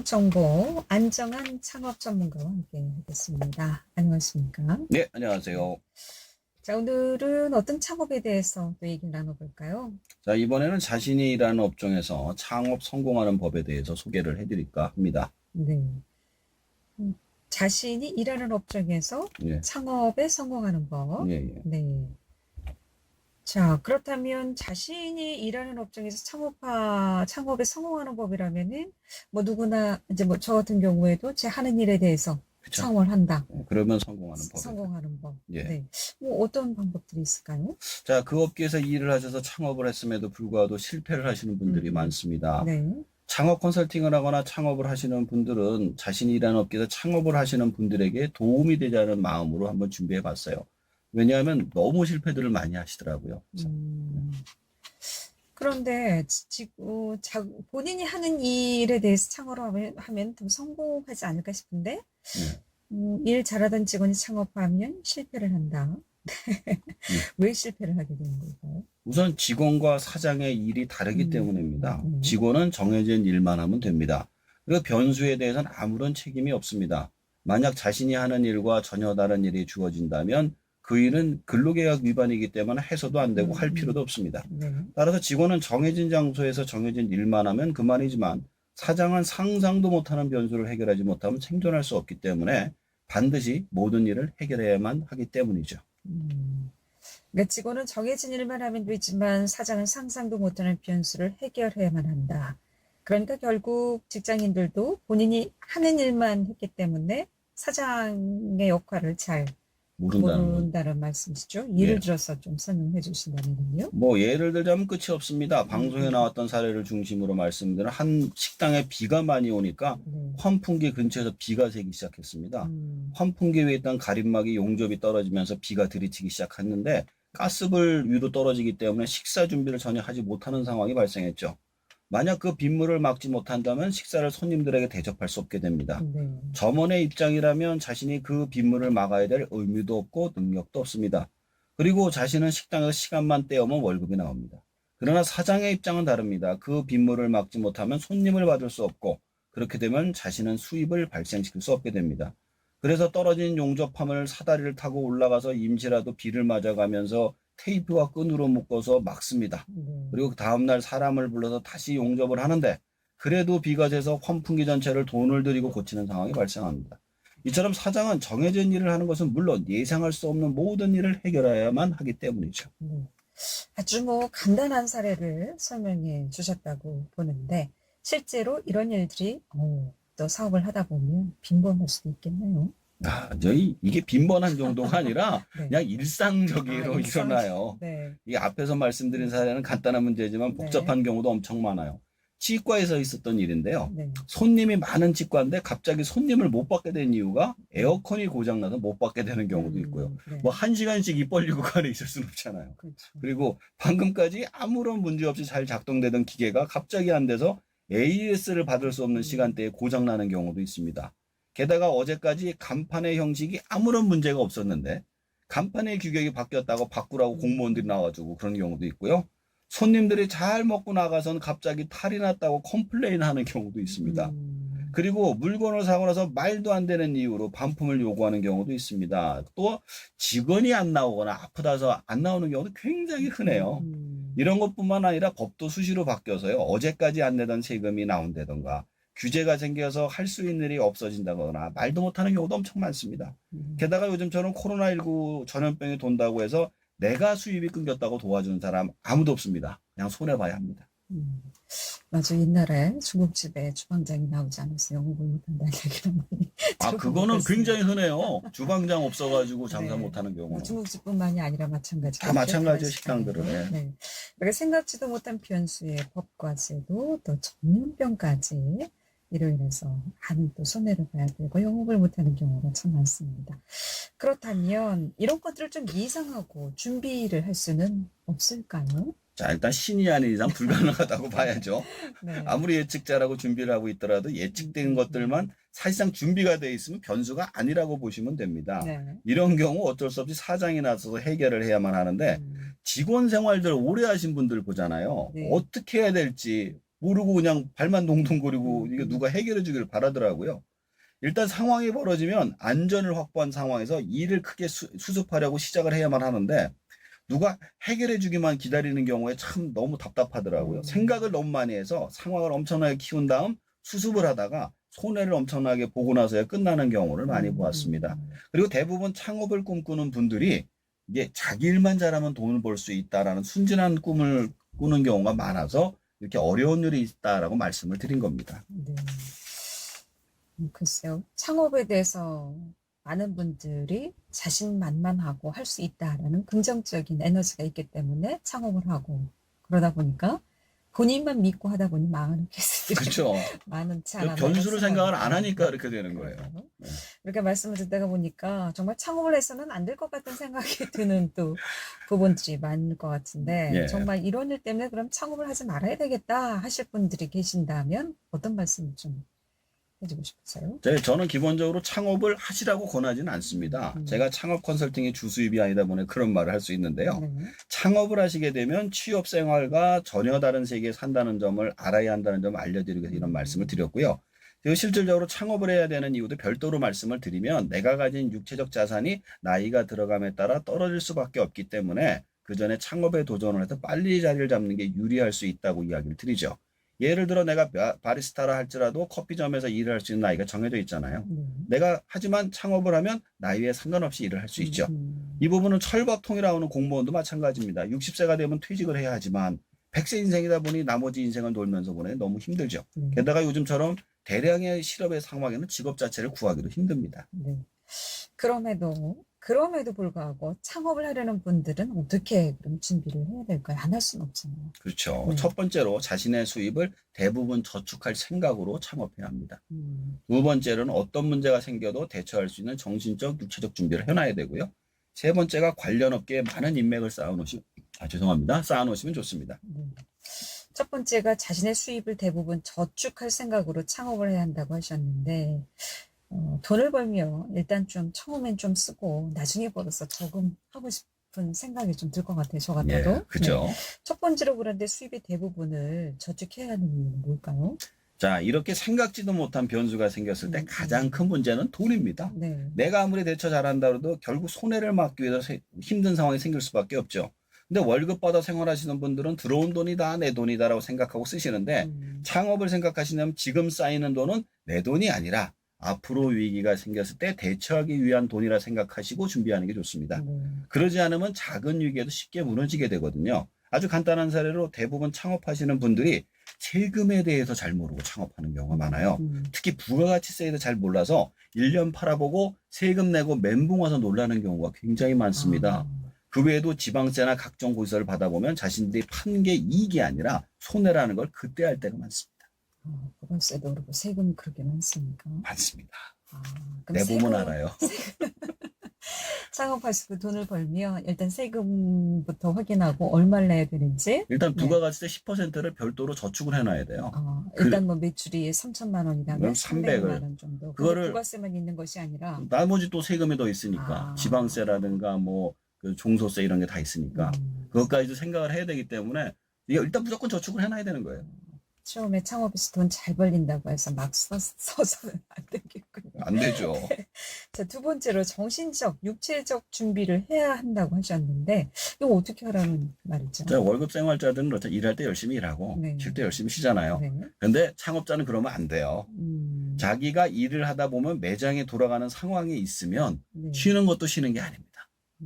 정보 안정한 창업 전문가와 함께 하겠습니다. 안녕하십니까? 네, 안녕하세요. 자, 오늘은 어떤 창업에 대해서 또 얘기를 나눠볼까요? 자, 이번에는 자신이 일하는 업종에서 창업 성공하는 법에 대해서 소개를 해드릴까 합니다. 네. 자신이 일하는 업종에서 예, 창업에 성공하는 법. 예, 예. 네. 자, 그렇다면 자신이 일하는 업종에서 창업에 성공하는 법이라면은 뭐 누구나 이제 뭐 저 같은 경우에도 제 하는 일에 대해서 그쵸? 창업을 한다. 그러면 성공하는 법이죠. 성공하는 법. 예. 네. 뭐 어떤 방법들이 있을까요? 자, 그 업계에서 일을 하셔서 창업을 했음에도 불구하고 실패를 하시는 분들이 많습니다. 네. 창업 컨설팅을 하거나 창업을 하시는 분들은 자신이 일하는 업계에서 창업을 하시는 분들에게 도움이 되자는 마음으로 한번 준비해 봤어요. 왜냐하면 너무 실패들을 많이 하시더라고요. 그런데 본인이 하는 일에 대해서 창업을 하면 좀 성공하지 않을까 싶은데, 네. 일 잘하던 직원이 창업하면 실패를 한다. 왜 실패를 하게 되는 걸까요? 우선 직원과 사장의 일이 다르기 때문입니다. 네. 직원은 정해진 일만 하면 됩니다. 그리고 변수에 대해서는 아무런 책임이 없습니다. 만약 자신이 하는 일과 전혀 다른 일이 주어진다면 그 일은 근로계약 위반이기 때문에 해서도 안 되고 할 필요도 없습니다. 네. 따라서 직원은 정해진 장소에서 정해진 일만 하면 그만이지만 사장은 상상도 못하는 변수를 해결하지 못하면 생존할 수 없기 때문에 반드시 모든 일을 해결해야만 하기 때문이죠. 그러니까 직원은 정해진 일만 하면 되지만 사장은 상상도 못하는 변수를 해결해야만 한다. 그러니까 결국 직장인들도 본인이 하는 일만 했기 때문에 사장의 역할을 잘 모른다는 건. 모른다는 말씀이시죠? 예를 예. 들어서 좀 설명해 주신다면요. 뭐 예를 들자면 끝이 없습니다. 방송에 나왔던 사례를 중심으로 말씀드리면 한 식당에 비가 많이 오니까 네. 환풍기 근처에서 비가 새기 시작했습니다. 환풍기 위에 있던 가림막이 용접이 떨어지면서 비가 들이치기 시작했는데 가스불 위로 떨어지기 때문에 식사 준비를 전혀 하지 못하는 상황이 발생했죠. 만약 그 빗물을 막지 못한다면 식사를 손님들에게 대접할 수 없게 됩니다. 네. 점원의 입장이라면 자신이 그 빗물을 막아야 될 의무도 없고 능력도 없습니다. 그리고 자신은 식당에서 시간만 때우면 월급이 나옵니다. 그러나 사장의 입장은 다릅니다. 그 빗물을 막지 못하면 손님을 받을 수 없고 그렇게 되면 자신은 수입을 발생시킬 수 없게 됩니다. 그래서 떨어진 용접함을 사다리를 타고 올라가서 임시라도 비를 맞아가면서 테이프와 끈으로 묶어서 막습니다. 네. 그리고 그 다음날 사람을 불러서 다시 용접을 하는데 그래도 비가 새서 환풍기 전체를 돈을 들이고 고치는 상황이 발생합니다. 이처럼 사장은 정해진 일을 하는 것은 물론 예상할 수 없는 모든 일을 해결해야만 하기 때문이죠. 네. 아주 뭐 간단한 사례를 설명해 주셨다고 보는데 실제로 이런 일들이 또 사업을 하다 보면 빈번할 수도 있겠네요. 이게 빈번한 정도가 아니라 네. 그냥 일상적으로 일상. 일어나요. 네. 이 앞에서 말씀드린 사례는 간단한 문제지만 복잡한 경우도 엄청 많아요. 치과에서 있었던 일인데요. 네. 손님이 많은 치과인데 갑자기 손님을 못 받게 된 이유가 에어컨이 고장나서 못 받게 되는 경우도 있고요. 네. 뭐 1시간씩 입 벌리고 가만히 있을 수는 없잖아요. 그렇죠. 그리고 방금까지 아무런 문제 없이 잘 작동되던 기계가 갑자기 안 돼서 AS를 받을 수 없는 시간대에 고장나는 경우도 있습니다. 게다가 어제까지 간판의 형식이 아무런 문제가 없었는데 간판의 규격이 바뀌었다고 바꾸라고 공무원들이 나와주고 그런 경우도 있고요. 손님들이 잘 먹고 나가선 갑자기 탈이 났다고 컴플레인하는 경우도 있습니다. 그리고 물건을 사고 나서 말도 안 되는 이유로 반품을 요구하는 경우도 있습니다. 또 직원이 안 나오거나 아프다서 안 나오는 경우도 굉장히 흔해요. 이런 것뿐만 아니라 법도 수시로 바뀌어서요. 어제까지 안 내던 세금이 나온다던가 규제가 생겨서 할 수 있는 일이 없어진다거나 말도 못하는 경우도 엄청 많습니다. 게다가 요즘처럼 코로나19 전염병이 돈다고 해서 내가 수입이 끊겼다고 도와주는 사람 아무도 없습니다. 그냥 손해봐야 합니다. 맞아. 옛날에 중국집에 주방장이 나오지 않아서 영업을 못한다는 얘기를 많이 그거는 들어봤습니다. 굉장히 흔해요. 주방장 없어가지고 장사 네. 못하는 경우는. 뭐 중국집뿐만이 아니라 마찬가지죠. 다 마찬가지예요, 식당은. 식당들은. 네. 그러니까 생각지도 못한 변수의 법과 제도 또 전염병까지 이로 인해서 많은 또 손해를 봐야 되고 영업을 못하는 경우가 참 많습니다. 그렇다면 이런 것들을 좀 예상하고 준비를 할 수는 없을까요? 자, 일단 신이 아닌 이상 불가능하다고 봐야죠. 네. 아무리 예측자라고 준비를 하고 있더라도 예측된 것들만 사실상 준비가 돼 있으면 변수가 아니라고 보시면 됩니다. 네. 이런 경우 어쩔 수 없이 사장이 나서서 해결을 해야만 하는데 직원 생활들 오래 하신 분들 보잖아요. 네. 어떻게 해야 될지 모르고 그냥 발만 동동거리고 이게 누가 해결해 주기를 바라더라고요. 일단 상황이 벌어지면 안전을 확보한 상황에서 일을 크게 수습하려고 시작을 해야만 하는데 누가 해결해 주기만 기다리는 경우에 참 너무 답답하더라고요. 생각을 너무 많이 해서 상황을 엄청나게 키운 다음 수습을 하다가 손해를 엄청나게 보고 나서야 끝나는 경우를 많이 보았습니다. 그리고 대부분 창업을 꿈꾸는 분들이 이게 자기 일만 잘하면 돈을 벌 수 있다라는 순진한 꿈을 꾸는 경우가 많아서 이렇게 어려운 일이 있다라고 말씀을 드린 겁니다. 네. 글쎄요. 창업에 대해서 많은 분들이 자신만만하고 할 수 있다라는 긍정적인 에너지가 있기 때문에 창업을 하고 그러다 보니까 본인만 믿고 하다 보니 망하는 케이스들이 그렇죠. 많지 않아. 변수를 생각을 안 하니까 이렇게 되는 거예요. 네. 이렇게 말씀을 듣다가 보니까 정말 창업을 해서는 안 될 것 같은 생각이 드는 또 부분들이 많을 것 같은데 예. 정말 이런 일 때문에 그럼 창업을 하지 말아야 되겠다 하실 분들이 계신다면 어떤 말씀을 좀 해주고 싶으세요? 저는 기본적으로 창업을 하시라고 권하지는 않습니다. 제가 창업 컨설팅의 주수입이 아니다 보니 그런 말을 할 수 있는데요. 네. 창업을 하시게 되면 취업 생활과 전혀 다른 세계에 산다는 점을 알아야 한다는 점을 알려드리기 위해서 이런 말씀을 드렸고요. 그리고 실질적으로 창업을 해야 되는 이유도 별도로 말씀을 드리면 내가 가진 육체적 자산이 나이가 들어감에 따라 떨어질 수밖에 없기 때문에 그 전에 창업에 도전을 해서 빨리 자리를 잡는 게 유리할 수 있다고 이야기를 드리죠. 예를 들어 내가 바리스타라 할지라도 커피점에서 일을 할 수 있는 나이가 정해져 있잖아요. 내가 하지만 창업을 하면 나이에 상관없이 일을 할 수 있죠. 이 부분은 철밥통이라고 하는 공무원도 마찬가지입니다. 60세가 되면 퇴직을 해야 하지만 100세 인생이다 보니 나머지 인생을 놀면서 보내 너무 힘들죠. 게다가 요즘처럼 대량의 실업의 상황에는 직업 자체를 구하기도 힘듭니다. 네. 그럼에도 불구하고 창업을 하려는 분들은 어떻게 그럼 준비를 해야 될까요? 안 할 수는 없잖아요. 그렇죠. 네. 첫 번째로 자신의 수입을 대부분 저축할 생각으로 창업해야 합니다. 두 번째로는 어떤 문제가 생겨도 대처할 수 있는 정신적, 육체적 준비를 해놔야 되고요. 세 번째가 관련 업계에 많은 인맥을 쌓아놓으시면 좋습니다. 첫 번째가 자신의 수입을 대부분 저축할 생각으로 창업을 해야 한다고 하셨는데 돈을 벌면 일단 좀 처음엔 좀 쓰고 나중에 벌어서 저금하고 싶은 생각이 좀 들 것 같아요. 저 같아도. 예, 그렇죠. 네. 첫 번째로 그런데 수입의 대부분을 저축해야 하는 이유는 뭘까요? 자, 이렇게 생각지도 못한 변수가 생겼을 때 가장 큰 문제는 돈입니다. 네. 내가 아무리 대처 잘한다 해도 결국 손해를 막기 위해서 힘든 상황이 생길 수밖에 없죠. 근데 월급 받아 생활하시는 분들은 들어온 돈이 다 내 돈이다라고 생각하고 쓰시는데 창업을 생각하시면 지금 쌓이는 돈은 내 돈이 아니라 앞으로 위기가 생겼을 때 대처하기 위한 돈이라 생각하시고 준비하는 게 좋습니다. 그러지 않으면 작은 위기에도 쉽게 무너지게 되거든요. 아주 간단한 사례로 대부분 창업하시는 분들이 세금에 대해서 잘 모르고 창업하는 경우가 많아요. 특히 부가가치세에도 잘 몰라서 1년 팔아보고 세금 내고 멘붕 와서 놀라는 경우가 굉장히 많습니다. 그 외에도 지방세나 각종 고지서를 받아보면 자신들이 판 게 이익이 아니라 손해라는 걸 그때 알 때가 많습니다. 부가세도 그렇고 세금이 그렇게 많습니까? 많습니다. 그럼 내보면 알아요. 창업하시고 돈을 벌면 일단 세금부터 확인하고 얼마를 내야 되는지 일단 부가가치세 10%를 별도로 저축을 해놔야 돼요. 일단 뭐 매출이 3천만 원이라면 그럼 300만 원 정도. 그거를 부가세만 있는 것이 아니라 나머지 또 세금이 더 있으니까 지방세라든가 뭐 그 종소세 이런 게 다 있으니까 그것까지도 생각을 해야 되기 때문에 이게 일단 무조건 저축을 해놔야 되는 거예요. 처음에 창업에서 돈 잘 벌린다고 해서 막 써서는 안 되겠군요. 안 되죠. 자, 두 번째로 정신적, 육체적 준비를 해야 한다고 하셨는데 이거 어떻게 하라는 말이죠? 자, 월급 생활자들은 그렇죠. 일할 때 열심히 일하고 쉴 때 열심히 쉬잖아요. 근데 창업자는 그러면 안 돼요. 자기가 일을 하다 보면 매장에 돌아가는 상황이 있으면 쉬는 것도 쉬는 게 아닙니다.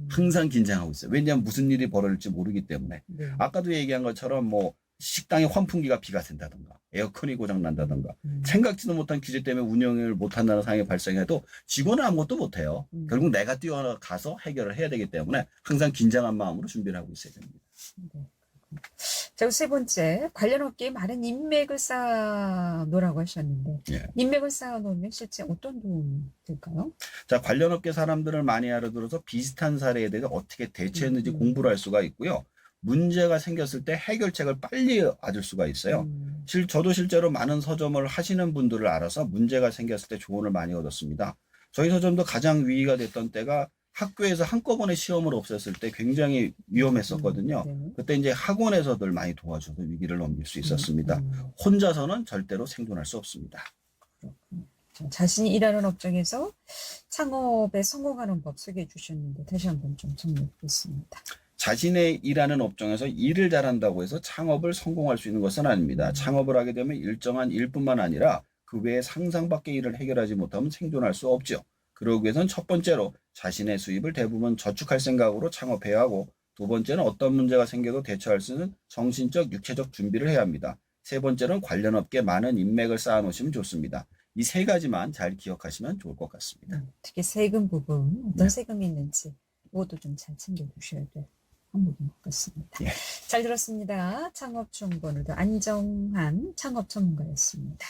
항상 긴장하고 있어요. 왜냐하면 무슨 일이 벌어질지 모르기 때문에. 아까도 얘기한 것처럼 뭐 식당에 환풍기가 비가 샌다든가 에어컨이 고장 난다든가 생각지도 못한 규제 때문에 운영을 못한다는 상황이 발생해도 직원은 아무것도 못해요. 결국 내가 뛰어가서 해결을 해야 되기 때문에 항상 긴장한 마음으로 준비를 하고 있어야 됩니다. 자, 세 번째, 관련 업계에 많은 인맥을 쌓아놓으라고 하셨는데 인맥을 쌓아놓으면 실제 어떤 도움이 될까요? 자, 관련 업계 사람들을 많이 알아들어서 비슷한 사례에 대해서 어떻게 대처했는지 공부를 할 수가 있고요. 문제가 생겼을 때 해결책을 빨리 얻을 수가 있어요. 저도 실제로 많은 서점을 하시는 분들을 알아서 문제가 생겼을 때 조언을 많이 얻었습니다. 저희 서점도 가장 위기가 됐던 때가 학교에서 한꺼번에 시험을 없앴을 때 굉장히 위험했었거든요. 네. 그때 이제 학원에서들 많이 도와줘서 위기를 넘길 수 있었습니다. 음. 혼자서는 절대로 생존할 수 없습니다. 그렇군요. 자신이 일하는 업종에서 창업에 성공하는 법 소개해 주셨는데 다시 한번 좀 정리해 보겠습니다. 자신의 일하는 업종에서 일을 잘한다고 해서 창업을 성공할 수 있는 것은 아닙니다. 창업을 하게 되면 일정한 일뿐만 아니라 그 외에 상상 밖의 일을 해결하지 못하면 생존할 수 없죠. 그러기 위해서는 첫 번째로 자신의 수입을 대부분 저축할 생각으로 창업해야 하고, 두 번째는 어떤 문제가 생겨도 대처할 수 있는 정신적, 육체적 준비를 해야 합니다. 세 번째는 관련 업계에 많은 인맥을 쌓아놓으시면 좋습니다. 이 세 가지만 잘 기억하시면 좋을 것 같습니다. 특히 세금 부분, 어떤 네. 세금이 있는지 모두 좀 잘 챙겨주셔야 될 항목인 것 같습니다. 예. 잘 들었습니다. 창업 정보 오늘도 안정한 창업 전문가였습니다.